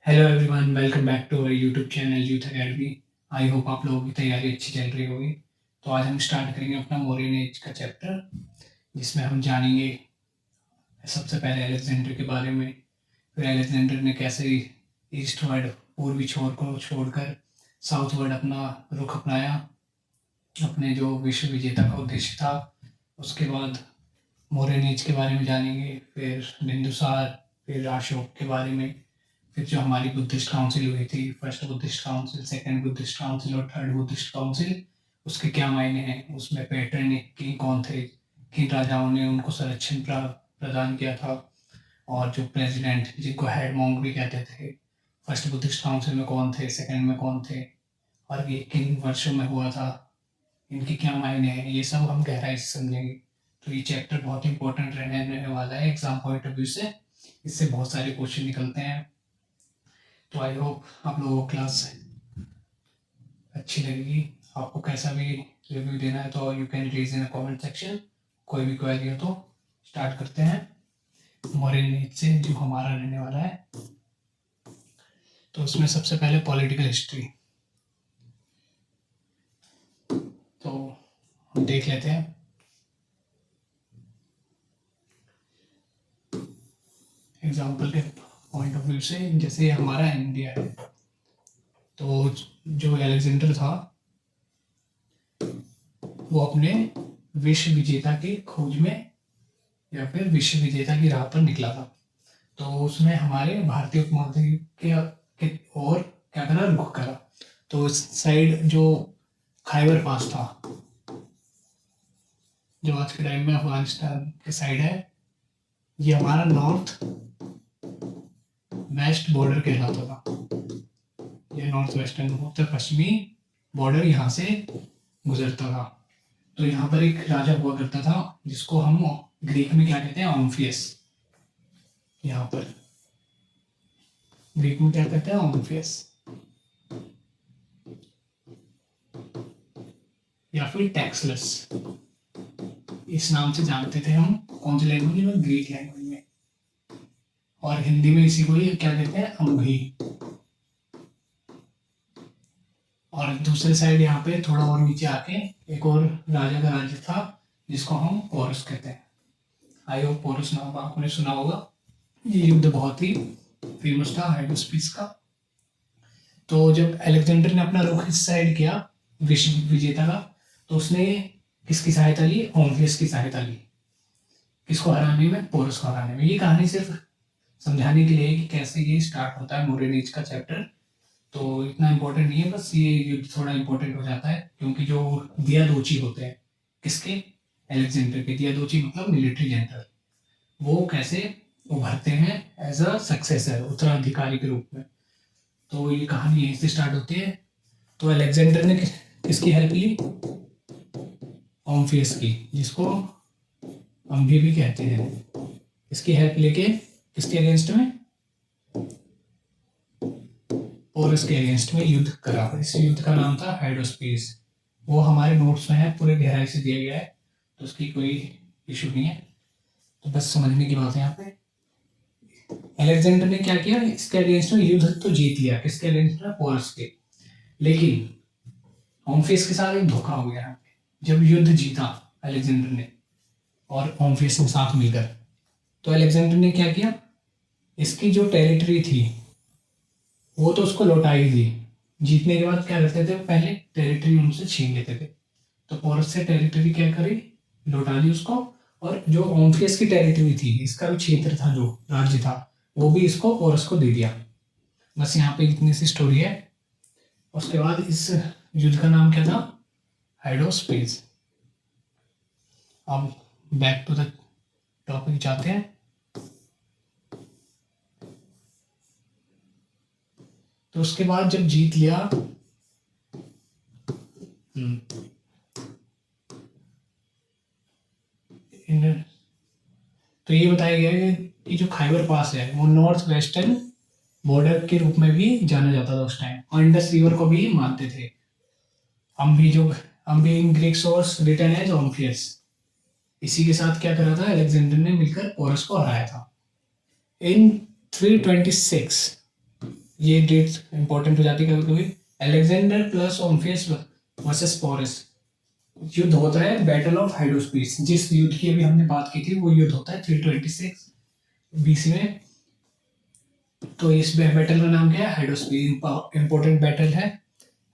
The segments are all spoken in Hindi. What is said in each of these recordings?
Hello everyone, welcome back to our YouTube channel youth academy. I hope आप लोगों की तैयारी अच्छी चल रही होगी। तो आज हम स्टार्ट करेंगे अपना मौर्यन एज का चैप्टर, जिसमें हम जानेंगे सबसे पहले अलेक्जेंडर के बारे में। फिर अलेक्जेंडर ने कैसे ईस्टवर्ड पूर्वी छोर को छोड़कर साउथवर्ड अपना रुख अपनाया, अपने जो विश्व विजेता का उद्देश्य था। उसके बाद मौर्यन एज के बारे में जानेंगे, फिर बिंदुसार, फिर अशोक के बारे में, फिर जो हमारी बुद्धिस्ट काउंसिल हुई थी, first Buddhist council, second Buddhist council और थर्ड बुद्धिस्ट काउंसिल, उसके क्या मायने हैं, उसमें पैटर्न किंग कौन थे, किन राजाओं ने उनको संरक्षण प्रदान किया था, और जो प्रेसिडेंट जिनको हेड मॉन्क भी कहते थे, फर्स्ट बुद्धिस्ट काउंसिल में कौन थे, सेकंड में कौन थे, और ये किन वर्षों में हुआ था, इनके क्या मायने हैं, ये सब हम गहराई से समझेंगे। तो ये चैप्टर बहुत इंपॉर्टेंट रहने वाला है एग्जाम पॉइंट ऑफ व्यू से। इससे बहुत सारे क्वेश्चन निकलते हैं। तो आई होप आप लोगों को क्लास अच्छी लगेगी। आपको कैसा भी रिव्यू देना है तो you can raise in comment section. कोई भी क्वेरी हो तो स्टार्ट करते हैं मॉर्यन एज से, जो हमारा रहने वाला है। तो उसमें सबसे पहले पॉलिटिकल हिस्ट्री तो हम देख लेते हैं। एग्जाम्पल के पॉइंट ऑफ व्यू से, जैसे हमारा इंडिया है, तो जो अलेक्जेंडर था वो अपने विश्व विजेता की खोज में या फिर विश्व विजेता की राह पर निकला था। तो उसमें हमारे भारतीय उपमहाद्वीप के और क्या करा, रुख करा। तो इस साइड जो खाइबर पास था, जो आज के टाइम में अफगानिस्तान के साइड है, ये हमारा नॉर्थ वेस्ट बॉर्डर कहलाता था। ये नॉर्थ वेस्टर्न उत्तर पश्चिमी बॉर्डर यहाँ से गुजरता था। तो यहाँ पर एक राजा हुआ करता था जिसको हम ग्रीक में क्या कहते हैं, ओम्फियस। यहाँ पर ग्रीक में क्या कहते हैं, ओम्फियस, या फिर टैक्सलस। इस नाम से जानते थे हम कौन सी लैंग्वेज में, ग्रीक लैंग्वेज में। और हिंदी में इसी को ही क्या कहते हैं, अम्भी। और दूसरे साइड यहाँ पे थोड़ा और नीचे आके एक और राजा का राज्य था जिसको हम पोरस कहते हैं। आई होप पोरस नाम आपने सुना होगा। ये युद्ध बहुत ही फेमस था हाइड्रोस्पीस का। तो जब अलेक्जेंडर ने अपना रुख इस साइड किया विश्व विजेता का, तो उसने किसकी सहायता ली, ओम्फियस की सहायता ली। किसको हराने में, पोरस को हराने में। ये कहानी सिर्फ समझाने के लिए कि कैसे ये स्टार्ट होता है मौर्यन एज का चैप्टर। तो इतना इम्पोर्टेंट नहीं है, बस ये युद्ध थोड़ा इम्पोर्टेंट हो जाता है क्योंकि जो दियादोची होते हैं, किसके, अलेक्जेंडर के। दियादोची मतलब मिलिट्री जनरल। वो कैसे उभरते हैं एज अ सक्सेसर, उत्तराधिकारी के रूप में। तो ये कहानी यहीं से स्टार्ट होती है। तो अलेक्जेंडर ने किसकी हेल्प ली, ओम्फियस की, जिसको अम्भी भी कहते हैं। इसकी हेल्प लेके किसके अगेंस्ट में, पोरस के अगेंस्ट में युद्ध करा। इस युद्ध का नाम था हाइड्रोस्पीस। वो हमारे नोट्स में है, पूरे गहराई से दिया गया है, तो उसकी कोई इशू नहीं है। तो बस समझने की बात है यहाँ पे। अलेक्जेंडर ने क्या किया, इसके अगेंस्ट में युद्ध तो जीत लिया। किसके अगेंस्ट में, पोरस के। लेकिन ओम्फियस के साथ एक धोखा हो गया यहाँ पे। जब युद्ध जीता अलेक्जेंडर ने और ओम्फियस ने साथ मिलकर, तो अलेक्जेंडर ने क्या किया, इसकी जो टेरिटरी थी वो तो उसको लौटा ही दी। जीतने के बाद क्या करते थे, पहले टेरिटरी उनसे छीन लेते थे। तो पोरस से टेरिटरी क्या करी, लौटा दी उसको। और जो ओम्फियस की टेरिटरी थी, इसका जो क्षेत्र था, जो राज्य था, वो भी इसको पोरस को दे दिया। बस यहाँ पे इतनी सी स्टोरी है। उसके बाद इस युद्ध का नाम क्या था, हाइड्रोस्पीस। अब बैक टू द टॉपिक जाते हैं। तो उसके बाद जब जीत लिया, तो ये बताया गया है कि जो खाइबर पास है वो नॉर्थ वेस्टर्न बॉर्डर के रूप में भी जाना जाता था उस टाइम, और इंडस रिवर को भी मानते थे। Ambhi in Greek source written as Omphis. इसी के साथ क्या करा था, अलेक्जेंडर ने मिलकर पोरस को हराया था। इन 326 ये डेट्स इंपॉर्टेंट हो जाती है कभी कभी। अलेक्जेंडर प्लस ओम्फियस वर्सेस पोरस युद्ध होता है बैटल ऑफ हाइडोस्पीस। जिस युद्ध की अभी हमने बात की थी वो युद्ध होता है 326 बीसी में। तो इस बैटल का नाम क्या है? हाइडोस्पीस। इंपॉर्टेंट बैटल है।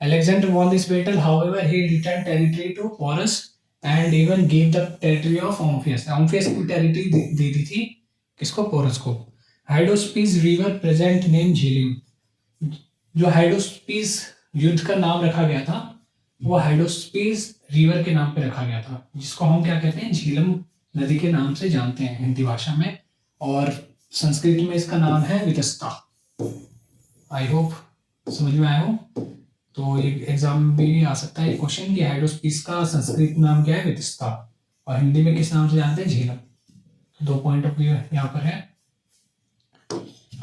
Alexander won this battle, however, he returned territory to Porus and even gave the territory of Omphaeus. Omphaeus की territory दे दी थी किसको? पोरस को। हाइडोस्पीस रिवर प्रेजेंट नेम झेलिम। जो हाइडोस्पीस युद्ध का नाम रखा गया था वो हाइडोस्पीस रिवर के नाम पे रखा गया था, जिसको हम क्या कहते हैं? झेलम नदी के नाम से जानते हैं हिंदी भाषा में, और संस्कृत में इसका नाम है वितस्ता। आई होप समझ में आया हो। तो ये एग्जाम में भी आ सकता है क्वेश्चन कि हाइडोस्पीस का संस्कृत नाम क्या है? वितस्ता। और हिंदी में किस नाम से जानते हैं? झेलम। 2 पॉइंट ऑफ व्यू यहाँ पर है।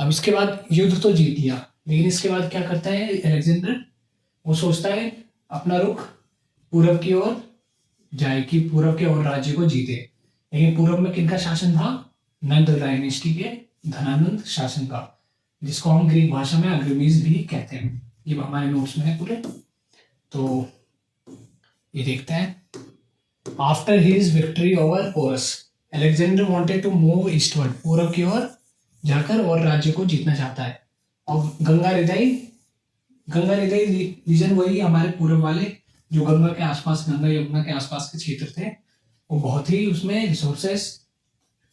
अब इसके बाद युद्ध तो जीत लिया, लेकिन इसके बाद क्या करता है अलेक्जेंडर? वो सोचता है अपना रुख पूरब की ओर जाए, कि पूरब के और राज्य को जीते। लेकिन पूरब में किनका शासन था? नंद डायनेस्टी के धनानंद शासन का, जिसको हम ग्रीक भाषा में अग्रमीज भी कहते हैं। ये हमारे नोट्स में है पूरे। तो ये देखते हैं। After his victory over Porus Alexander wanted to move eastward. पूरब की ओर जाकर और राज्य को जीतना चाहता है। और गंगा हृदय रीजन वही हमारे पूर्व वाले जो गंगा के आसपास, गंगा यमुना के आसपास के क्षेत्र थे, वो बहुत ही उसमें रिसोर्सेस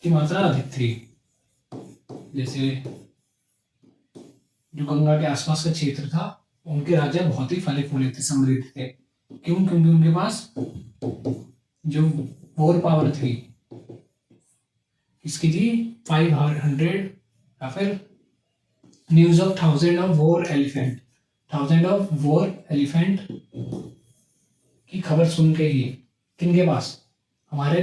की मात्रा अधिक थी। जैसे जो गंगा के आसपास का क्षेत्र था उनके राजा बहुत ही फले फूले थे, समृद्ध थे। क्यों? क्योंकि उनके पास जो वॉर पावर थी इसकी थी 500 या फिर news of 1000 of war elephant. 1000 of war elephant की खबर सुन के ही किनके पास? हमारे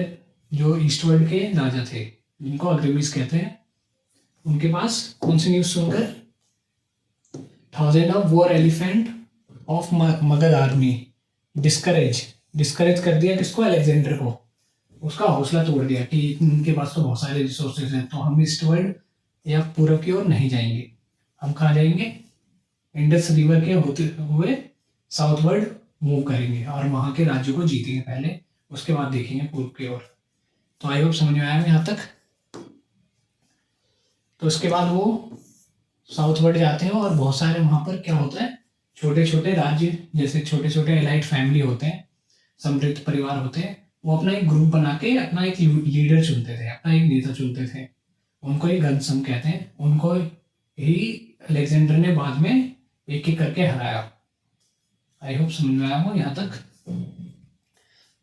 जो ईस्टवर्ड के राजा थे जिनको अग्रमीज कहते हैं, उनके पास कौन सी न्यूज सुनकर? 1000 of war elephant of Magadh army. Discourage कर दिया किसको? अलेक्जेंडर को। उसका हौसला तोड़ दिया कि इनके पास तो बहुत सारे रिसोर्सेज हैं, तो हम ईस्टवर्ड या पूरब की ओर नहीं जाएंगे। हम कहाँ जाएंगे? इंडस रिवर के होते हुए साउथवर्ड मूव करेंगे और वहां के राज्यों को जीतेंगे पहले, उसके बाद देखेंगे पूर्व की ओर। तो आई होप समझ में आया यहाँ तक। तो उसके बाद वो साउथवर्ड जाते हैं और बहुत सारे वहां पर क्या होता है? छोटे छोटे राज्य, जैसे छोटे छोटे एलाइट फैमिली होते हैं, समृद्ध परिवार होते हैं, वो अपना एक ग्रुप बना के अपना एक लीडर चुनते थे, अपना एक नेता चुनते थे। उनको एक गणसंघ कहते हैं। उनको ही अलेक्जेंडर ने बाद में एक एक करके हराया। आई होप समझ में आया हो यहाँ तक।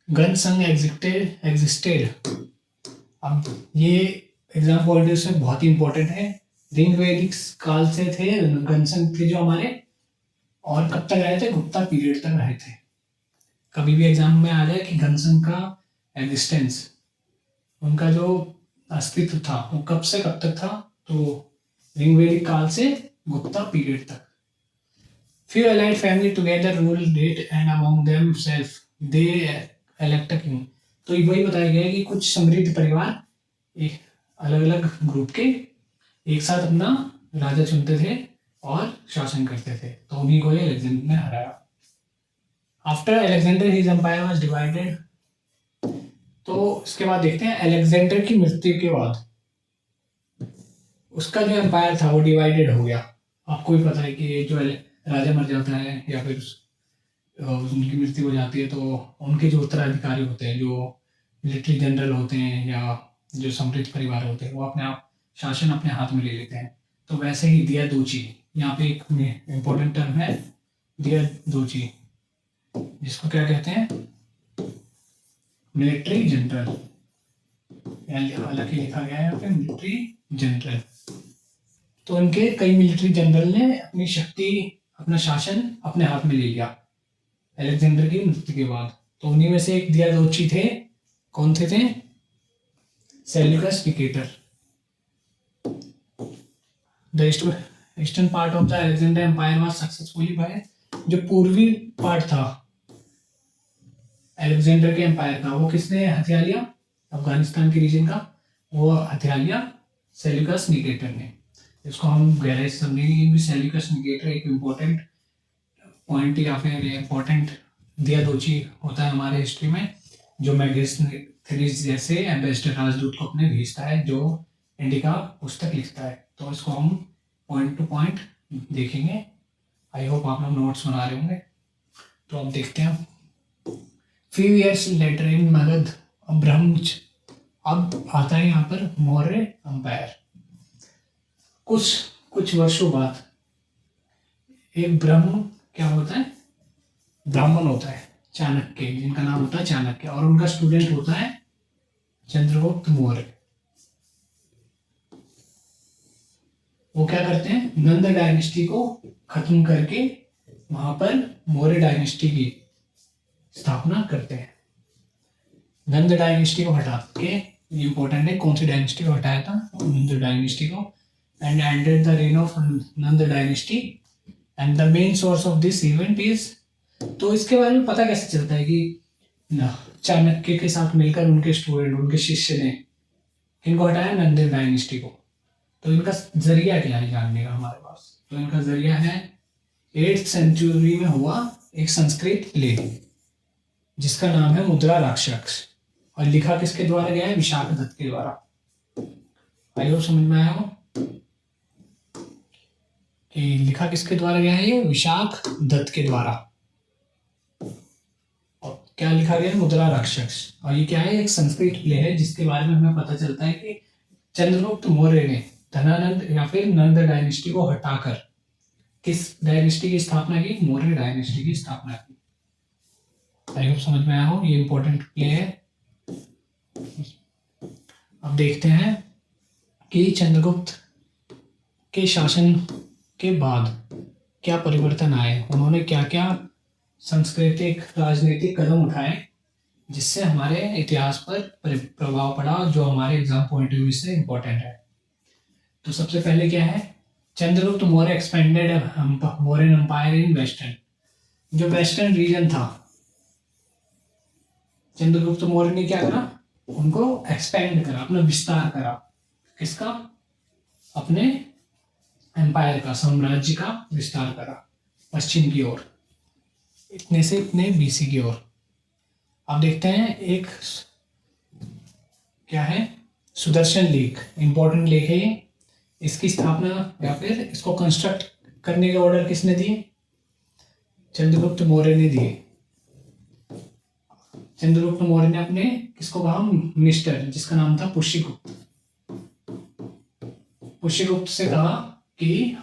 गणसंघ एग्जिस्टेड। अब ये एग्जाम पॉइंट में बहुत ही इंपॉर्टेंट है। ऋग वैदिक काल से थे गणसंघ थे जो हमारे, और कब तक रहे थे? गुप्ता पीरियड तक रहे थे। कभी भी एग्जाम में आ जाए कि गणसंघ का एग्जिस्टेंस, उनका जो अस्तित्व था वो कब से कब तक था, तो ऋग वैदिक काल से गुप्ता पीरियड तक। Few allied family together ruled it and among themselves they elect a king। तो वही बताया गया है कि कुछ समृद्ध परिवार एक अलग अलग ग्रुप के एक साथ अपना राजा चुनते थे और शासन करते थे, तो उन्हीं को अलेक्जेंडर ने हराया। After Alexander his empire was divided. तो इसके बाद देखते हैं अलेक्जेंडर की मृत्यु के बाद उसका जो एम्पायर था वो डिवाइडेड हो गया। आपको भी पता है कि जो राजा मर जाता है या फिर उनकी मृत्यु हो जाती है तो उनके जो उत्तराधिकारी होते हैं, जो मिलिट्री जनरल होते हैं या जो समृद्ध परिवार होते हैं, वो अपने आप शासन अपने हाथ में ले लेते हैं। तो वैसे ही दिया दोची, यहाँ पे एक इम्पोर्टेंट टर्म है दिया दोची, जिसको क्या कहते हैं? Military general. हालांकि लिखा गया है फिर मिलिट्री जनरल। तो उनके कई मिलिट्री जनरल ने अपनी शक्ति, अपना शासन अपने हाथ में ले लिया अलेक्जेंडर की मृत्यु के बाद। तो उन्हीं में से एक दिया दोची थे। कौन थे? Seleucus Nicator. The eastern part of the Alexander empire was successfully by. जो पूर्वी पार्ट था अलेक्जेंडर के एम्पायर का, वो किसने हथिया लिया? अफगानिस्तान के रीजन का वो हथिया लिया सेल्यूकस निकेटर ने। इसको हम गहराई से समझेंगे। ये भी सेल्यूकस निकेटर एक इम्पोर्टेंट पॉइंट या फिर इम्पोर्टेंट दियादोची होता है हमारे हिस्ट्री में, जो मैग्नेथेरिस जैसे एम्बेसडर राजदूत को अपने भेजता है, जो इंडिका पुस्तक लिखता है। तो इसको हम पॉइंट टू पॉइंट देखेंगे। आई होप आप लोग नोट्स बना रहे होंगे। तो अब देखते हैं। फ्यू ईयर्स लेटर इन मगध ब्रह्मच, अब आता है यहाँ पर मौर्य अंपायर। कुछ वर्षों बाद एक ब्रह्म क्या होता है, ब्राह्मण होता है चाणक्य, जिनका नाम होता है चाणक्य, और उनका स्टूडेंट होता है चंद्रगुप्त मौर्य। वो क्या करते हैं, नंद डायनेस्टी को खत्म करके वहां पर मौर्य डायनेस्टी की स्थापना करते हैं। नंद डायनेस्टी को हटा के, इंपॉर्टेंट है कौन सी डायनेस्टी को हटाया था, नंद डायनेस्टी को, and ended the rain of Nand dynasty and the main source of this event is. तो इसके बारे में पता कैसे चलता है कि चाणक्य के साथ मिलकर उनके स्टूडेंट, उनके शिष्य ने इनको हटाया, नंद डायनेस्टी को। तो इनका जरिया क्या है जानने का हमारे पास, तो इनका जरिया है 8th सेंचुरी में हुआ एक संस्कृत प्ले जिसका नाम है मुद्रा राक्षस, और लिखा किसके द्वारा गया है, विशाख दत्त के द्वारा। आई होप समझ में आया हो कि लिखा किसके द्वारा गया है, ये विशाख दत्त के द्वारा। और क्या लिखा गया है, मुद्रा राक्षस। और ये क्या है, एक संस्कृत प्ले है जिसके बारे में हमें पता चलता है कि चंद्रगुप्त मौर्य ने धनानंद या फिर नंद डायनेस्टी को हटाकर किस डायनेस्टी की स्थापना की, मौर्य डायनेस्टी की स्थापना की। आई होप समझ में आया हो, ये इंपॉर्टेंट प्ले है। अब देखते हैं कि चंद्रगुप्त के शासन के बाद क्या परिवर्तन आए, उन्होंने क्या क्या सांस्कृतिक राजनीतिक कदम उठाए जिससे हमारे इतिहास पर प्रभाव पड़ा, जो हमारे एग्जाम पॉइंट ऑफ व्यू से इंपॉर्टेंट है। तो सबसे पहले क्या है, Chandragupta Maurya expanded Mauryan empire in western, जो वेस्टर्न रीजन था, चंद्रगुप्त मौर्य ने क्या करा, उनको एक्सपेंड करा, अपना विस्तार करा। किसका, अपने एम्पायर का, साम्राज्य का विस्तार करा पश्चिम की ओर, इतने से इतने बीसी की ओर। अब देखते हैं एक क्या है, सुदर्शन लेक, इंपॉर्टेंट लेक है ये। इसकी स्थापना या फिर इसको कंस्ट्रक्ट करने के ऑर्डर किसने दिए, चंद्रगुप्त मौर्य ने दिए। चंद्रगुप्त मौर्य ने अपने किसको कहा, मिनिस्टर, जिसका नाम था पुष्यगुप्त। पुष्यगुप्त से कहा कि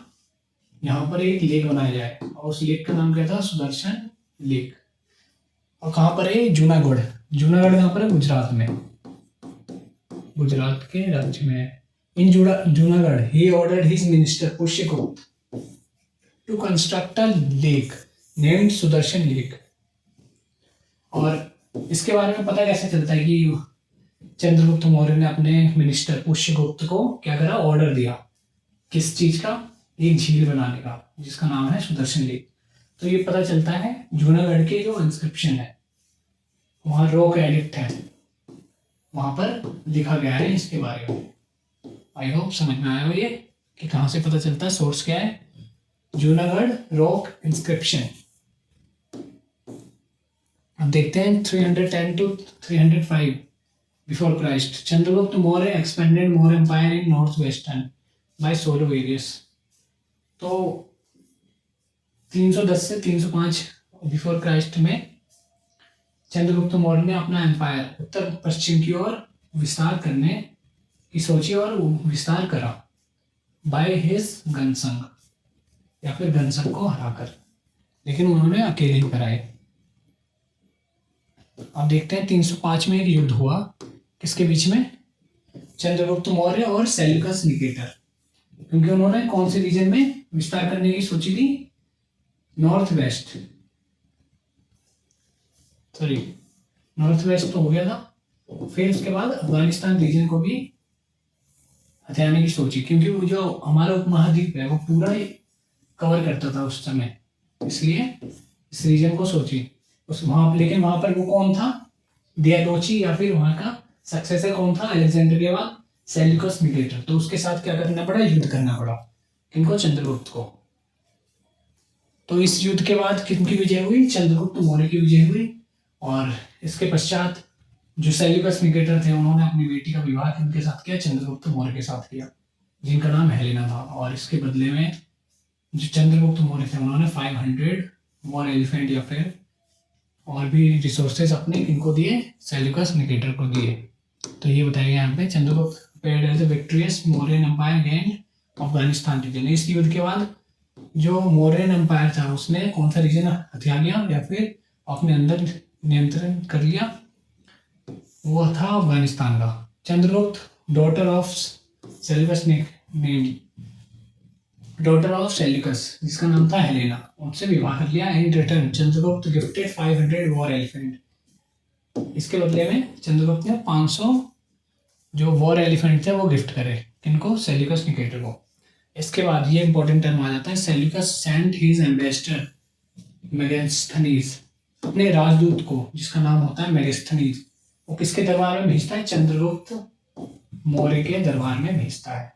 यहाँ पर एक लेक बनाया जाए, और उस लेक का नाम क्या था, सुदर्शन लेक। और कहाँ पर है, जूनागढ़। जूनागढ़ कहाँ पर है, गुजरात में, गुजरात के राज्य में है। In Junagadh he ordered his minister Pushyagupta to construct a lake named Sudarshan lake. और इसके बारे में पता कैसे चलता है कि चंद्रगुप्त मौर्य ने अपने मिनिस्टर पुष्यगुप्त को क्या करा, ऑर्डर दिया, किस चीज का, एक झील बनाने का जिसका नाम है सुदर्शन लेक। तो ये पता चलता है जूनागढ़ के जो इंस्क्रिप्शन है, वहां रॉक एडिक्ट है, वहां पर लिखा गया है इसके बारे में। आई होप समझ में आया हो ये कि कहां से पता चलता है, सोर्स क्या है, जूनागढ़ रॉक इंस्क्रिप्शन। अब देखते हैं 310 to 305 before Christ, Chandragupta Maurya expanded Maurya empire in north western by solo various. तो 310 से 305 बिफोर क्राइस्ट में चंद्रगुप्त मौर्य ने अपना एम्पायर उत्तर पश्चिम की ओर विस्तार करने की सोची और विस्तार करा, बाय हिज गनसंग, या फिर गनसंग को हराकर, लेकिन उन्होंने अकेले ही कराए। अब देखते हैं 305 में एक युद्ध हुआ, किसके बीच में, चंद्रगुप्त मौर्य और सेल्यूकस निकेटर, क्योंकि उन्होंने कौन से रीजन में विस्तार करने की सोची थी, north west, sorry north west तो हो गया था, फिर उसके बाद अफगानिस्तान रीजन को भी हथियाने की सोची, क्योंकि वो जो हमारा उपमहाद्वीप है वो पूरा कवर करता था उस समय, इसलिए इस रीजन को सोची उस वहां। लेकिन वहां पर वो कौन था, दियादोची, या फिर वहां का सक्सेसर कौन था, अलेक्जेंडर के बाद सेल्यूकस निकेटर, तो उसके साथ क्या करना पड़ा, युद्ध करना पड़ा। किनको, चंद्रगुप्त को। तो इस युद्ध के बाद किनकी विजय हुई, चंद्रगुप्त मौर्य की विजय हुई। और इसके पश्चात जो सेल्यूकस निकेटर थे उन्होंने अपनी बेटी का विवाह किनके साथ किया, चंद्रगुप्त मौर्य के साथ किया, जिनका नाम हेलेना था। और इसके बदले में जो चंद्रगुप्त मौर्य थे उन्होंने 500 वॉर एलिफेंट या फिर और भी रिसोर्सेज अपने किनको दिए, सेल्यूकस निकेटर को दिए। तो ये बताया गया यहाँ पे, Chandragupta paid as a victorious Mauryan empire gain Afghanistan region. इस युद्ध के बाद जो मौर्यन एम्पायर था उसने कौन सा रीजन हथिया लिया या फिर अपने अंदर नियंत्रण कर लिया, वो था अफगानिस्तान का। Chandragupta daughter of Seleucus daughter of Seleucus, जिसका नाम था हेलेना, उनसे विवाह कर लिया। In return Chandragupta gifted 500 war elephant. इसके बदले में चंद्रगुप्त ने 500 जो वॉर एलिफेंट थे वो गिफ्ट करे, किनको, सेल्यूकस निकेटर को। इसके बाद ये इंपॉर्टेंट टर्म आ जाता है, Seleucus sent his ambassador Megasthenes, अपने राजदूत को जिसका नाम होता है मेगास्थनीज, वो किसके दरबार में भेजता है, चंद्रगुप्त मौर्य के दरबार में भेजता है।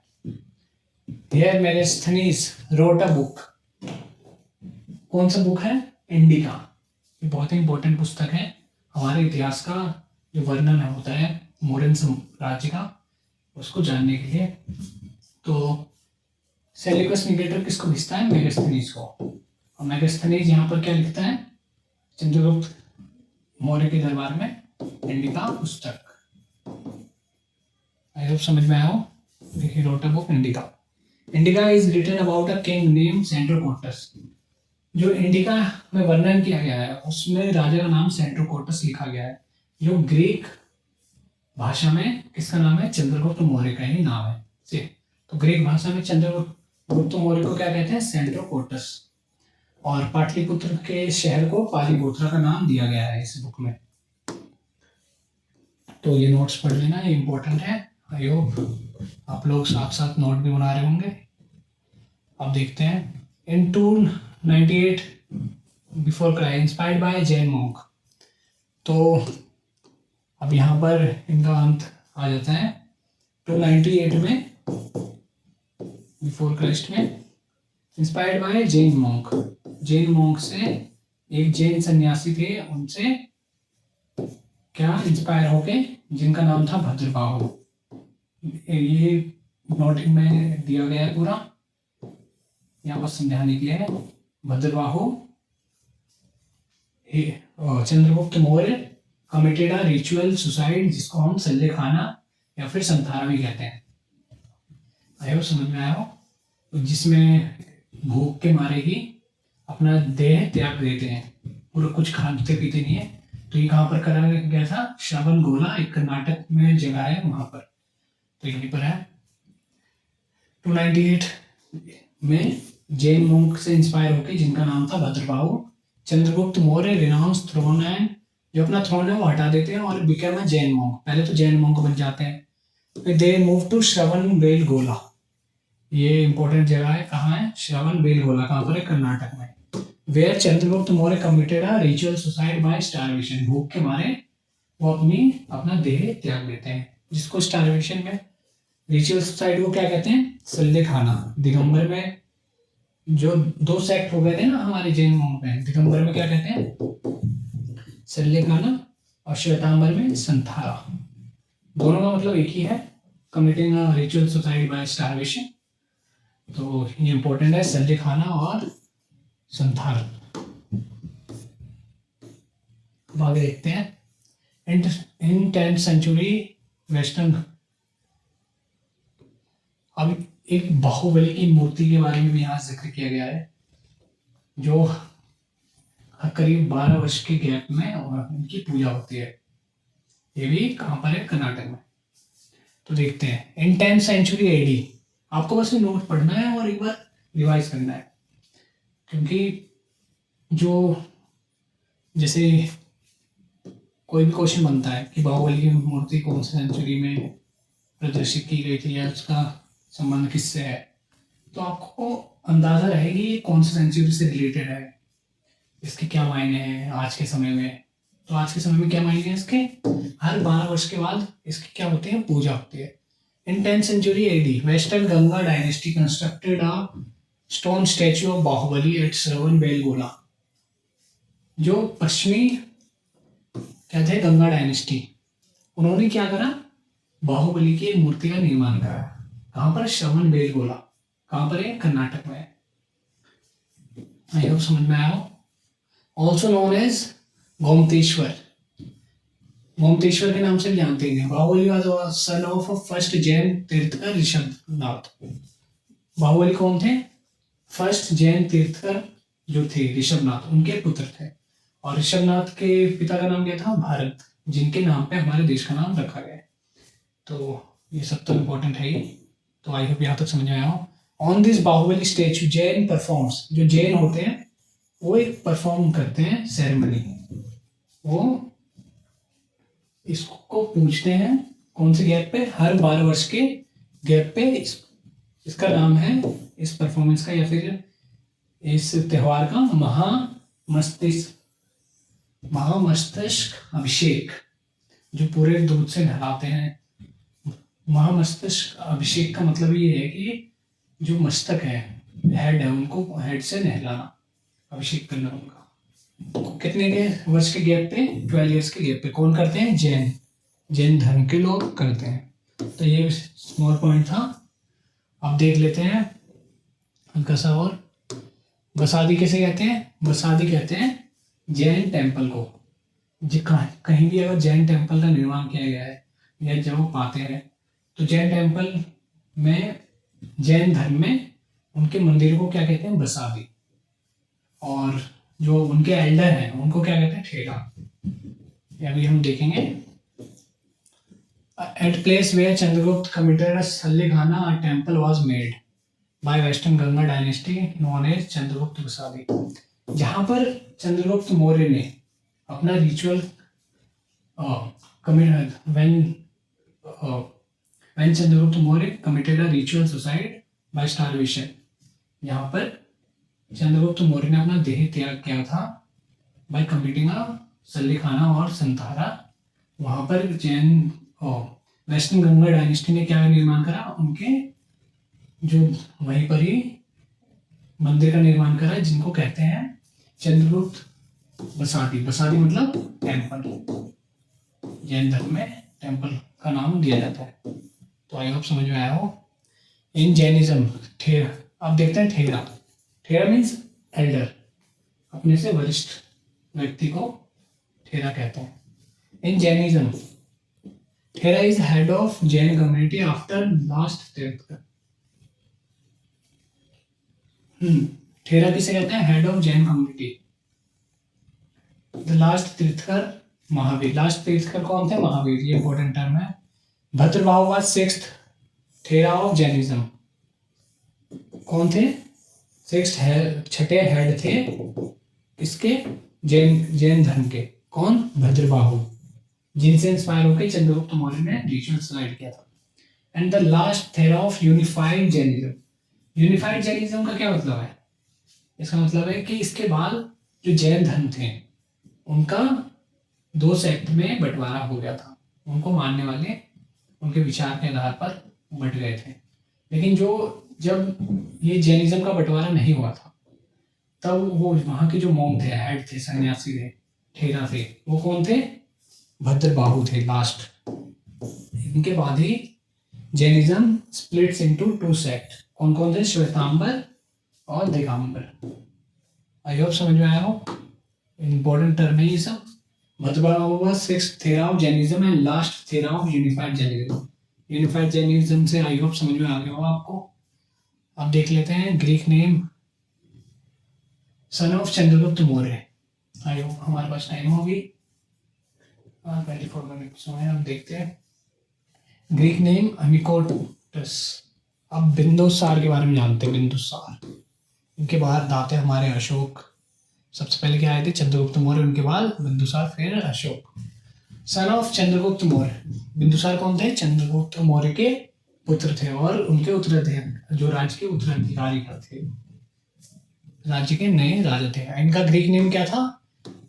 Here Megasthenes wrote a book। कौन सा बुक है, इंडिका। ये बहुत ही इंपॉर्टेंट पुस्तक है, हमारे इतिहास का जो वर्णन होता है मौर्यन साम्राज्य का, उसको जानने के लिए। तो सेल्यूकस निकेटर किसको भेजता है, मेगास्थनीज को। और मेगास्थनीज यहाँ पर क्या लिखता है, चंद्रगुप्त मौर्य के दरबार में इंडिका पुस्तक। आई होप समझ में आया हो। देखिए, wrote a book Indica. Indica is written about a king name Sandrocottus. जो इंडिका में वर्णन किया गया है उसमें राजा का नाम सेंट्रोकोटस लिखा गया है, जो ग्रीक भाषा में किसका नाम है, चंद्रगुप्त मौर्य का ही नाम है। तो ग्रीक भाषा में चंद्रगुप्त मौर्य को क्या कहते हैं, सेंट्रोकोटस। और पाटलिपुत्र के शहर को पालीगोत्रा का नाम दिया गया है इस बुक में। तो ये नोट्स पढ़ लेना, ये इंपॉर्टेंट है। आई होप आप लोग साथ साथ नोट भी बना रहे होंगे। अब देखते हैं, इन 298 before Christ inspired by Jain monk. तो अब यहाँ पर इनका अंत आ जाता है 298 में बिफोर क्राइस्ट में, inspired by Jain monk. Jain monk से, एक जैन सन्यासी थे, उनसे क्या इंस्पायर होके, जिनका नाम था भद्रबाहु। ये नोटिंग में दिया गया है पूरा, यहाँ पर समझाने के लिए है। Bhadrabahu Chandragupta Maurya committed a ritual suicide, जिसको हम सल्ले खाना या फिर संथारा भी कहते हैं। आयो समझ में आया हो, जिसमें भूख के मारे ही अपना देह त्याग देते हैं, पूरा कुछ खाते पीते नहीं है। तो ये कहाँ पर करा गया था, श्रवण गोला, एक कर्नाटक में जगह है वहां पर, तो यहीं पर है। 298 में जैन मॉन्क से इंस्पायर होकर, जिनका नाम था Bhadrabahu, Chandragupta Maurya renounce throne and, जो अपना थ्रोन है वो हटा देते हैं और बिकम अ जैन मॉन्क। पहले तो जैन मॉन्क बन जाते हैं, फिर दे मूव टू श्रवण बेलगोला। ये इंपॉर्टेंट जगह है, कहाँ है, श्रवण बेलगोला, कहाँ पर है, कर्नाटक में। Where Chandragupta Maurya committed a ritual suicide by starvation, भूख के मारे वो अपना देह त्याग देते हैं, जिसको स्टारवेशन में, रिचुअल सुसाइड को क्या कहते हैं, सल्ले खाना। दिगंबर में जो 2 सेक्ट हो गए थे ना हमारे जैन मॉन्क में, दिगंबर में क्या कहते हैं, सल्ले खाना, और श्वेतांबर में संथारा। दोनों का मतलब एक ही है, committing ritual suicide by starvation. तो ये इंपॉर्टेंट है, सल्ले खाना और संथार। अब आगे देखते हैं, इन 10th सेंचुरी वेस्टर्न। अब एक बाहुबली की मूर्ति के बारे में भी यहाँ जिक्र किया गया है, जो करीब 12 वर्ष के गैप में और उनकी पूजा होती है। ये भी कहाँ पर है, कर्नाटक में। तो देखते हैं, इन 10th सेंचुरी एडी। आपको बस नोट पढ़ना है और एक बार रिवाइज करना है, क्योंकि जो जैसे कोई भी क्वेश्चन बनता है कि बाहुबली की मूर्ति कौन सी सेंचुरी में प्रदर्शित की गई थी या उसका संबंध किससे है, तो आपको अंदाजा रहे कि ये कौन सी सेंचुरी से रिलेटेड है, इसके क्या मायने हैं आज के समय में। तो आज के समय में क्या मायने हैं इसके, हर 12 वर्ष के बाद इसकी क्या होती है, पूजा होती है। In 10th century AD, Western Ganga dynasty constructed a stone statue of Bahubali at Shravan-Belgola. जो पश्चिमी कहते हैं गंगा डायनेस्टी, उन्होंने क्या करा, बाहुबली की एक मूर्ति का निर्माण करा। कहाँ पर? श्रवण-बेलगोला। कहाँ पर है? कर्नाटक में। आई होप समझ में आया हो। Also known as Gommateshwara. Gommateshwara के नाम से भी जानते हैं। Bahubali was son of first Jain Tirthankar Rishabhanath. Bahubali कौन थे? फर्स्ट जैन तीर्थकर जो थे ऋषभनाथ, उनके पुत्र थे। और ऋषभनाथ के पिता का नाम क्या था? भारत, जिनके नाम पे हमारे देश का नाम रखा गया है। तो ये सब तो इम्पोर्टेंट है ही। तो आई होप यहाँ तक समझ में आया हो। On this Bahubali statue Jain performs, जो जैन होते हैं वो एक परफॉर्म करते हैं सेरेमनी। वो इसको पूछते हैं कौन से गैप पे? हर 12 वर्ष के गैप पे। इसका नाम है, इस परफॉर्मेंस का या फिर इस त्योहार का, महामस्तक अभिषेक, जो पूरे दूध से नहलाते हैं। महामस्तक अभिषेक का मतलब ये है कि जो मस्तक है, हेड है, उनको हेड से नहलाना, अभिषेक करना उनका। कितने के वर्ष के गैप पे? 12 ईयर्स के गैप पे। कौन करते हैं? जैन धर्म के लोग करते हैं। तो ये स्मॉल पॉइंट था। अब देख लेते हैं हल्का सा और। बसादी किसे कहते हैं? बसादी कहते हैं जैन टेम्पल को। कहीं भी अगर जैन टेम्पल का निर्माण किया गया है या जब वो पाते हैं, तो जैन टेम्पल में, जैन धर्म में उनके मंदिर को क्या कहते हैं? बसादी। और जो उनके एल्डर हैं उनको क्या कहते हैं? ठेरा। ये अभी हम देखेंगे। At place where Chandragupta committed a sallekhana, a temple was made by western Ganga dynasty known as Chandragupta Basadi. जहां पर चंद्रगुप्त मौर्य ने अपना ritual when Chandragupta Maurya committed a ritual suicide by starvation, यहाँ पर चंद्रगुप्त मौर्य ने अपना देह त्याग किया था by committing a सल्लेखाना और संतारा। वहां पर जैन वेस्टर्न गंगा डायनेस्टी ने क्या निर्माण करा? उनके जो वहीं पर ही मंदिर का निर्माण करा, जिनको कहते हैं चंद्रगुप्त बसादी। बसादी मतलब टेम्पल। जैन धर्म में टेम्पल का नाम दिया जाता है। तो आई होप समझ में आया हो। इन जैनिज्म ठेरा। अब देखते हैं ठेरा। ठेरा मीन्स एल्डर, अपने से वरिष्ठ व्यक्ति को ठेरा कहते हैं। In Jainism thera is head of Jain community after last Tirthankar. Thera किसे कहते हैं? Head of Jain community. The last Tirthankar Mahavir. Last Tirthankar कौन थे? महावीर। ये इंपॉर्टेंट टर्म है। Bhadrabahu was sixth thera of Jainism. कौन थे? छठे हेड थे इसके जैन धर्म के। कौन? भद्रबाहु, जिनसे इंस्पायर होकर चंद्रगुप्त मौर्य ने रिचुअल स्लाइड किया था। एंड द लास्ट ठेरा of unified Jainism. Unified Jainism का क्या मतलब है? इसका मतलब है कि इसके बाद जो जैन धर्म थे उनका 2 सेक्ट में बंटवारा हो गया था। उनको मानने वाले उनके विचार के आधार पर बंट गए थे। लेकिन जब ये जैनिज्म का बंटवारा नहीं हुआ था, तब वो वहाँ के जो मॉन्क थे, हेड थे, सन्यासी थे, ठेरा थे, वो कौन थे? भद्रबाहु थे लास्ट। इनके बाद ही जैनिज्म स्प्लिट्स इनटू 2 सेक्ट। कौन कौन थे? श्वेतांबर और दिगंबर। आई होप समझ में आया हो। इंपॉर्टेंट टर्म है ये सब। Bhadrabahu was sixth thera of Jainism and last thera of unified Jainism. Unified Jainism से आई होप समझ में आ गया होगा आपको। अब देख लेते हैं Greek name sun of Chandragupta Maurya. I hope हमारे पास टाइम होगी। 24 मिनट्स में हम देखते हैं। Greek name Amitrochates. अब बिंदुसार के बारे में जानते हैं। बिंदुसार, इनके बाद आते हैं हमारे अशोक। सबसे पहले क्या आए थे? चंद्रगुप्त मौर्य, उनके बाद बिंदुसार, फिर अशोक। Son of Chandragupta Maurya. बिंदुसार कौन थे? चंद्रगुप्त मौर्य के पुत्र थे और उनके उत्तराधिकारी, जो राज्य के उत्तराधिकारी थे, राज्य के नए राजा थे। इनका ग्रीक नेम क्या था?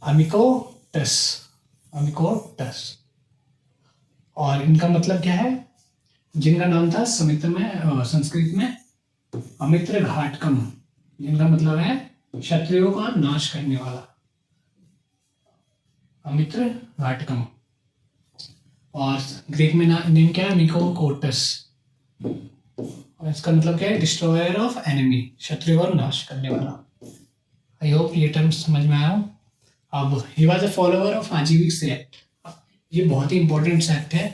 अमिकोटस। अमिकोटस। और इनका मतलब क्या है? जिनका नाम था संस्कृत में अमित्र घाटकम, जिनका मतलब है क्षत्रियों का नाश करने वाला, अमित्र घाटकम। और ग्रीक में नेम क्या है, निकोकोटस, और इसका मतलब क्या है, डिस्ट्रॉयर ऑफ एनिमी, शत्रुओं का नाश करने वाला। आई होप ये टर्म समझ में आया हो। अब he was a follower of Ajivika sect. ये बहुत ही इंपॉर्टेंट सेक्ट है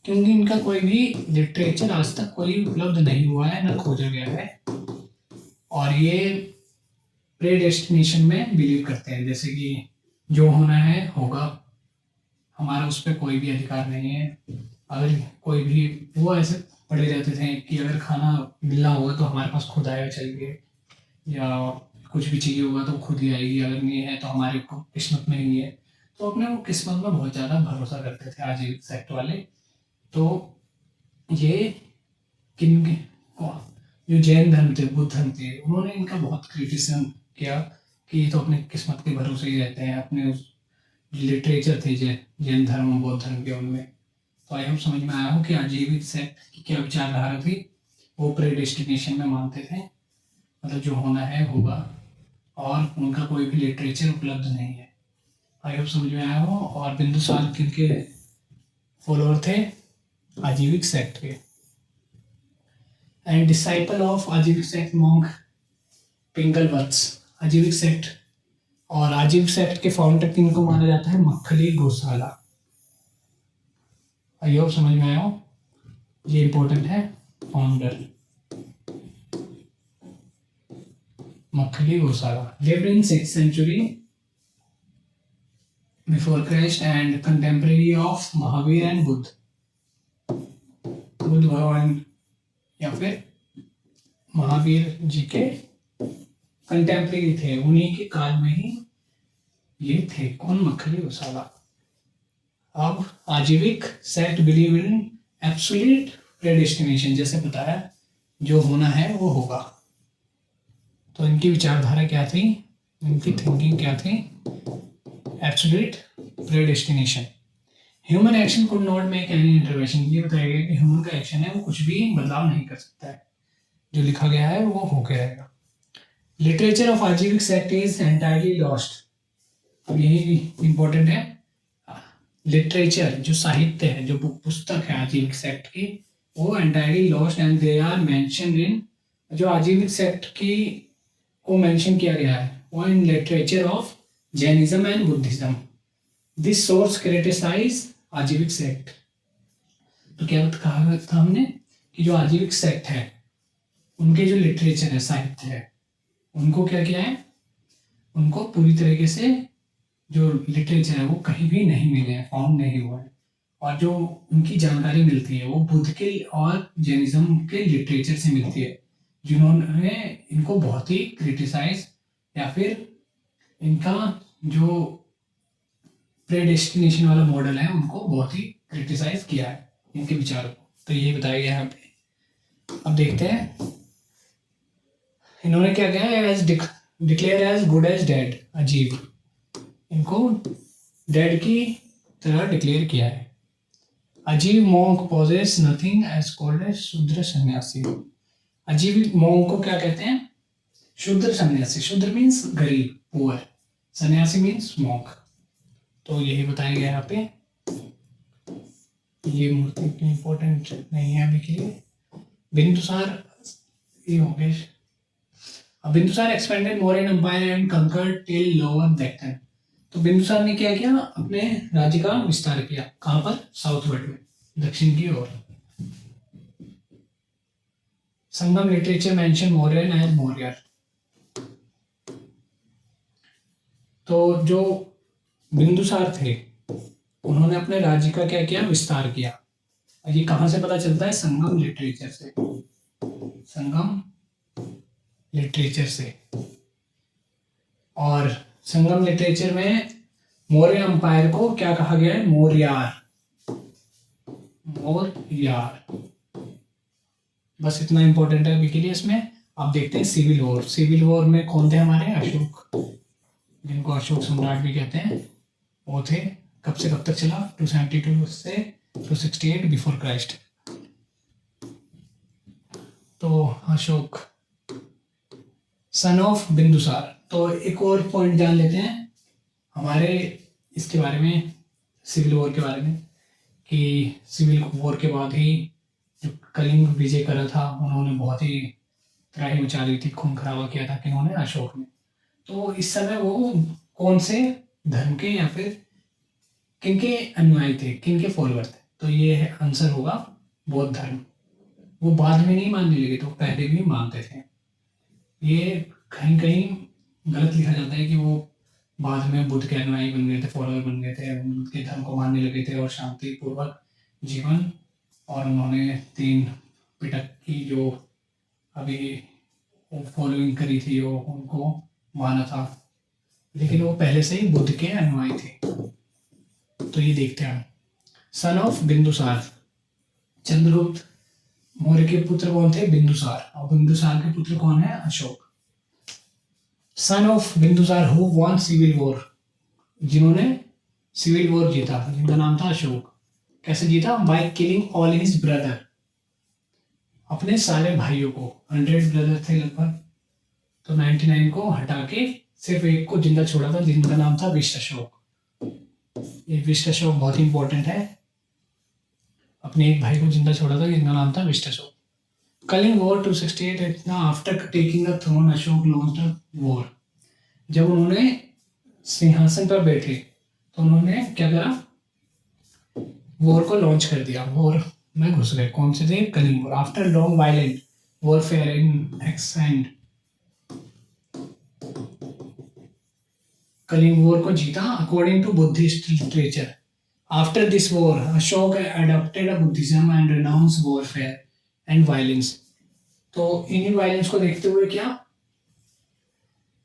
क्योंकि इनका कोई भी लिटरेचर आज तक कोई उपलब्ध नहीं हुआ है, ना खोजा गया है, और ये प्रेडेस्टिनेशन में बिलीव करते हैं, जैसे कि जो होना है होगा, हमारा उस पर कोई भी अधिकार नहीं है। अगर कोई भी, वो ऐसे पढ़े रहते थे कि अगर खाना मिलना होगा तो हमारे पास खुद आएगा चलिए, या कुछ भी चाहिए होगा तो खुद ही आएगी, अगर नहीं है तो हमारे को किस्मत में ही नहीं है। तो अपने वो किस्मत में बहुत ज़्यादा भरोसा करते थे आजीविक सेक्ट वाले। तो ये किन जो जैन धर्म थे, बुद्ध धर्म थे, उन्होंने इनका बहुत क्रिटिसिज्म किया कि ये तो अपने किस्मत के भरोसे ही रहते हैं। अपने उस लिटरेचर थे जैन धर्म बौद्ध धर्म के, उनमें तो आई होप समझ में आया हो कि आजीविक सेक्ट की क्या विचारधारा थी। वो प्रेडेस्टिनेशन में मानते थे, मतलब जो होना है होगा, और उनका कोई भी लिटरेचर उपलब्ध नहीं है। आई होप समझ में आया हो। और बिंदुसार किनके फॉलोअर थे, आजीविक सेक्ट के। And disciple of Ajivika sect monk Pingalavatsa. Ajivika sect और आजीविक सेक्ट के फाउंडर किनको माना जाता है, मक्खली गोसाला। आई होप समझ में आया हो, ये इंपॉर्टेंट है, founder Makkhali Gosala. Lived in 6th century before Christ and contemporary of Mahavir and Buddha. Buddha भगवान या फिर महावीर जी के कंटेम्परेरी थे, उन्हीं के काल में ही ये थे। कौन, मक्खली गोसाला। अब आजीविक सेक्ट बिलीव इन एब्सोल्यूट प्रेडेस्टिनेशन, जैसे बताया जो होना है वो होगा। तो इनकी विचारधारा क्या थी, इनकी थिंकिंग क्या थी, absolute predestination. Human action could not make any intervention. ये बताया गया कि ह्यूमन का एक्शन है वो कुछ भी बदलाव नहीं कर सकता है, जो लिखा गया है वो होके रहेगा। Literature of Ajivika sect is entirely lost. अब यही इंपॉर्टेंट है, लिटरेचर जो साहित्य है, जो पुस्तक है आजीविक सेक्ट की, वो entirely lost and they are mentioned in, जो आजीविक सेक्ट की को मेंशन किया गया है वो in literature of Jainism and Buddhism. This source criticize Ajivika sect. तो क्या कहा था हमने कि जो आजीविक सेक्ट है उनके जो लिटरेचर है, साहित्य है, उनको क्या किया है, उनको पूरी तरीके से जो लिटरेचर है वो कहीं भी नहीं मिले हैं, फाउंड नहीं हुआ है। और जो उनकी जानकारी मिलती है वो बुद्ध के और जैनिज्म के लिटरेचर से मिलती है, जिन्होंने इनको बहुत ही क्रिटिसाइज या फिर इनका जो प्रेडेस्टिनेशन वाला मॉडल है उनको बहुत ही क्रिटिसाइज किया है, इनके विचारों को। तो ये बताया गया यहाँ पे। अब देखते हैं इन्होंने क्या किया है, as declare as good as dead. अजीब, इनको डेड की तरह डिक्लेयर किया है। अजीब monk possess nothing as called as Shudra sanyasi. अजीब मॉन्क को क्या कहते हैं, शूद्र सन्यासी। शूद्र मीन्स गरीब, पुअर, सन्यासी मीन्स मॉन्क। तो यही बताया गया यहाँ पे। ये मूर्ति इतनी इंपॉर्टेंट नहीं है अभी के लिए। बिंदुसार ये हो गए। अब Bindusara expanded Mauryan empire and conquered till lower Deccan. तो बिंदुसार ने क्या किया, अपने राज्य का विस्तार किया। कहाँ पर, साउथवर्ड में, दक्षिण की ओर। Sangam literature mention Mauryan and Maurya. तो जो बिंदुसार थे उन्होंने अपने राज्य का क्या किया, विस्तार किया। ये कहाँ से पता चलता है, संगम लिटरेचर से, संगम लिटरेचर से। और संगम लिटरेचर में मौर्य एम्पायर को क्या कहा गया है, मौर्यार, मौर्यार। बस इतना इंपॉर्टेंट है अभी के लिए इसमें। अब देखते हैं सिविल वॉर। सिविल वॉर में कौन थे हमारे, अशोक, जिनको अशोक सम्राट भी कहते हैं, वो थे। कब से कब तक चला, 272 से 268 बिफोर क्राइस्ट। तो अशोक सन ऑफ बिंदुसार। तो एक और पॉइंट जान लेते हैं हमारे इसके बारे में, सिविल वॉर के बारे में, कि सिविल वॉर के बाद ही जो कलिंग विजय करा था उन्होंने बहुत ही त्राही मचा दी थी, खून खराबा किया था किन्होंने, अशोक ने। तो इस समय वो कौन से धर्म के या फिर किनके अनुयायी थे, किनके फॉलोअर थे? तो ये आंसर होगा बौद्ध धर्म। वो बाद में नहीं मानने लगे, तो पहले भी मानते थे। ये कहीं कहीं गलत लिखा जाता है कि वो बाद में बुद्ध के अनुयायी बन गए थे, फॉलोअर बन गए थे, उनके धर्म को मानने लगे थे और शांतिपूर्वक जीवन, और उन्होंने 3 पिटक की जो अभी फॉलोइंग करी थी वो उनको माना था, लेकिन वो पहले से ही बुद्ध के अनुयायी थे। तो ये देखते हैं सन ऑफ बिंदुसार। चंद्रगुप्त मौर्य के पुत्र कौन थे? बिंदुसार। और बिंदुसार के पुत्र कौन है? Ashoka. Son of Bindusara who won civil war, जिन्होंने सिविल वॉर जीता, जिनका नाम था अशोक। कैसे जीता? By killing all his brother, अपने सारे भाइयों को। 100 ब्रदर थे लगभग, तो 99 को हटा के सिर्फ एक को जिंदा छोड़ा था, जिनका नाम था विष्ट अशोक। ये विष्ट अशोक बहुत ही इंपॉर्टेंट है। अपने एक भाई को जिंदा छोड़ा था जिनका नाम था विष्ट अशोक। कलिंग वॉर 268 इतना after taking the throne Ashoka launched the war. जब उन्होंने सिंहासन पर बैठे तो उन्होंने क्या करा? वॉर को लॉन्च कर दिया, वॉर में घुस गए। कौन से थे? Kalinga war. After long violent warfare in extend, Kalinga war को जीता according to Buddhist literature. After this war Ashoka adopted Buddhism and renounce warfare and violence. तो इन्हीं वायलेंस को देखते हुए क्या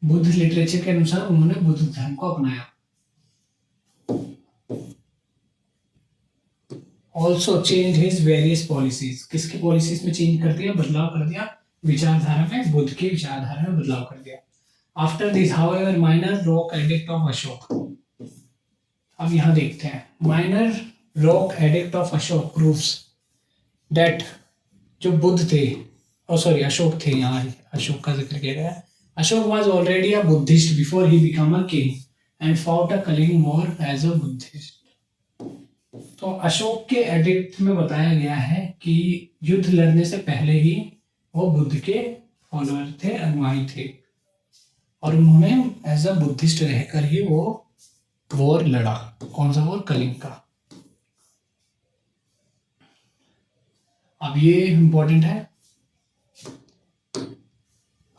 बुद्ध लिटरेचर के अनुसार उन्होंने बुद्ध धर्म को अपनाया। Also change his various policies. किसकी पॉलिसीज में चेंज कर दिया? बदलाव कर दिया। विचारधारा में, बुद्ध की विचारधारा में बदलाव कर दिया। After this however minor rock edict of Ashok. अब यहां देखते हैं minor rock edict of Ashok proves that जो बुद्ध थे, सॉरी अशोक थे, यहाँ अशोक का जिक्र किया गया। Ashoka was already a Buddhist before he become a king and fought a Kalinga war as a Buddhist. तो अशोक के एडिक्ट में बताया गया है कि युद्ध लड़ने से पहले ही वो बुद्ध के फॉलोअर थे, अनुयायी थे, और उन्होंने एज अ बुद्धिस्ट रहकर ही वो वॉर लड़ा। कौन सा वॉर? कलिंग का। अब ये इंपॉर्टेंट है।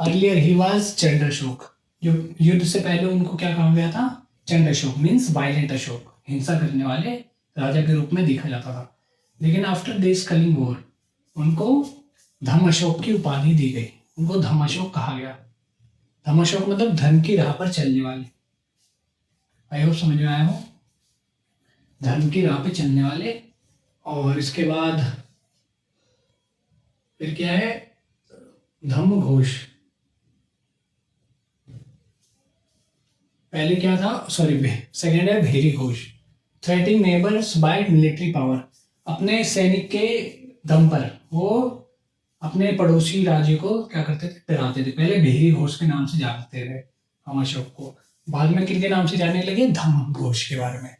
Earlier he was Chand Ashok. जो युद्ध से पहले उनको क्या कहा गया था? चंड अशोक मीन्स वायलेंट अशोक, हिंसा करने वाले राजा के रूप में देखा जाता था। लेकिन आफ्टर दिस कलिंग वॉर उनको धम्म अशोक की उपाधि दी गई, उनको धम्म अशोक कहा गया। धम्म अशोक मतलब धर्म की राह पर चलने वाले। आई होप समझ में आया हो, धर्म की राह पे चलने वाले। और इसके बाद फिर क्या है? धम्म घोष। पहले क्या था? सॉरी, सेकेंड है Bheri Ghosha. Threatening neighbours by military power. अपने सैनिक के दम पर वो अपने पड़ोसी राज्य को क्या करते थे? डराते थे। पहले भेरी घोष के नाम से जानते थे हम अशोक को, बाद में किनके नाम से जानने लगे? धम्म घोष के बारे में।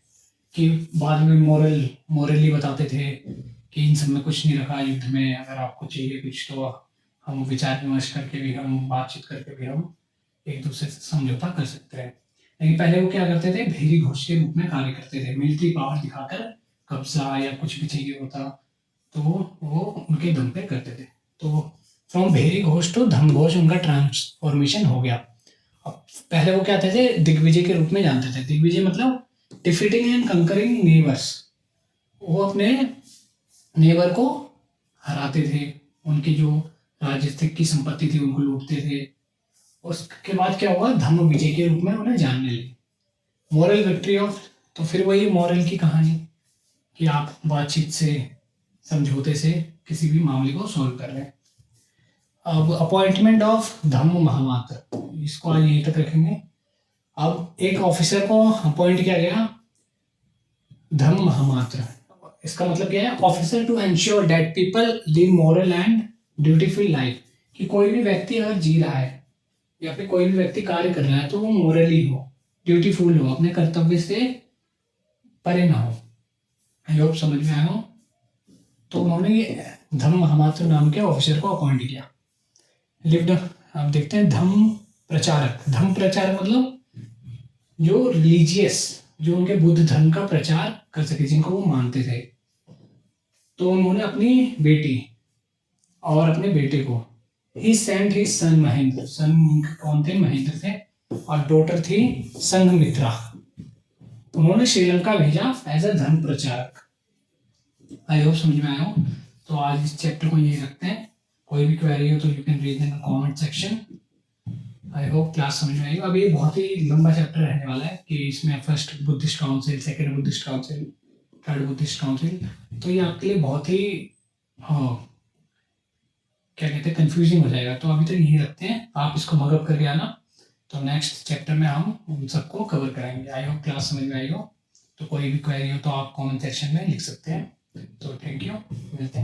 कि बाद में मोरली बताते थे कि इन सब में कुछ नहीं रखा युद्ध में, अगर आपको चाहिए कुछ तो हम विचार विमर्श करके भी, हम बातचीत करके भी हम एक दूसरे से समझौता कर सकते हैं। लेकिन पहले वो क्या करते थे? भेरी घोष के रूप में कार्य करते थे। मिलिट्री पावर दिखाकर कब्जा या कुछ भी चाहिए होता तो वो उनके दम पे करते थे। तो फ्रॉम भेरी घोष टू धम्म घोष उनका ट्रांसफॉर्मेशन हो गया। अब पहले वो क्या थे? दिग्विजय के रूप में जानते थे। दिग्विजय मतलब डिफीटिंग एंड कंकरिंग नेबर्स। वो अपने नेबर को हराते थे, उनकी जो राज्य की संपत्ति थी उनको लूटते थे। उसके बाद क्या हुआ? धम्म विजय के रूप में उन्हें जानने लगे। मॉरल विक्ट्री ऑफ, तो फिर वही मॉरल की कहानी कि आप बातचीत से, समझौते से किसी भी मामले को सॉल्व कर रहे हैं। अब अपॉइंटमेंट ऑफ धम्म महामात्र, इसको आज यहीं तक रखेंगे। अब एक ऑफिसर को अपॉइंट किया गया धम्म महामात्र। इसका मतलब क्या है? Officer to ensure that people live moral and dutiful life, कि कोई भी व्यक्ति अगर जी रहा है या फिर कोई भी व्यक्ति कार्य कर रहा है तो वो मोरली हो, ड्यूटीफुल हो, अपने कर्तव्य से परे ना हो। आई होप समझ में आया हो। तो उन्होंने ये धम्म महापात्र नाम के ऑफिसर को अपॉइंट किया। लिव्ड, आप देखते हैं धम्म प्रचारक। धम्म प्रचारक मतलब जो रिलीजियस, जो उनके बुद्ध धर्म का प्रचार कर सके, जिनको वो मानते थे। तो उन्होंने अपनी बेटी और अपने बेटे को, ही सेंट हिज सन महेंद्र, सन कौन थे? महेंद्र थे, और डॉटर थी संघमित्रा। उन्होंने श्रीलंका भेजा एज अ धर्म प्रचारक। आई होप समझ में आया हो। तो आज इस चैप्टर को यही रखते हैं। कोई भी क्वेरी हो तो you can read in comment section. I hope class समझ में आई। अब ये बहुत ही लंबा चैप्टर रहने वाला है कि इसमें first Buddhist council, second Buddhist council, third Buddhist council, तो ये आपके लिए बहुत ही क्या कहते हैं कंफ्यूजिंग हो जाएगा। तो अभी तक यही रखते हैं, आप इसको मगअप करके आना। तो नेक्स्ट चैप्टर में हम उन सबको कवर कराएंगे। आई होप क्लास समझ में आई हो। तो कोई भी क्वेरी हो तो आप कमेंट सेक्शन में लिख सकते हैं। तो थैंक यू, मिलते हैं।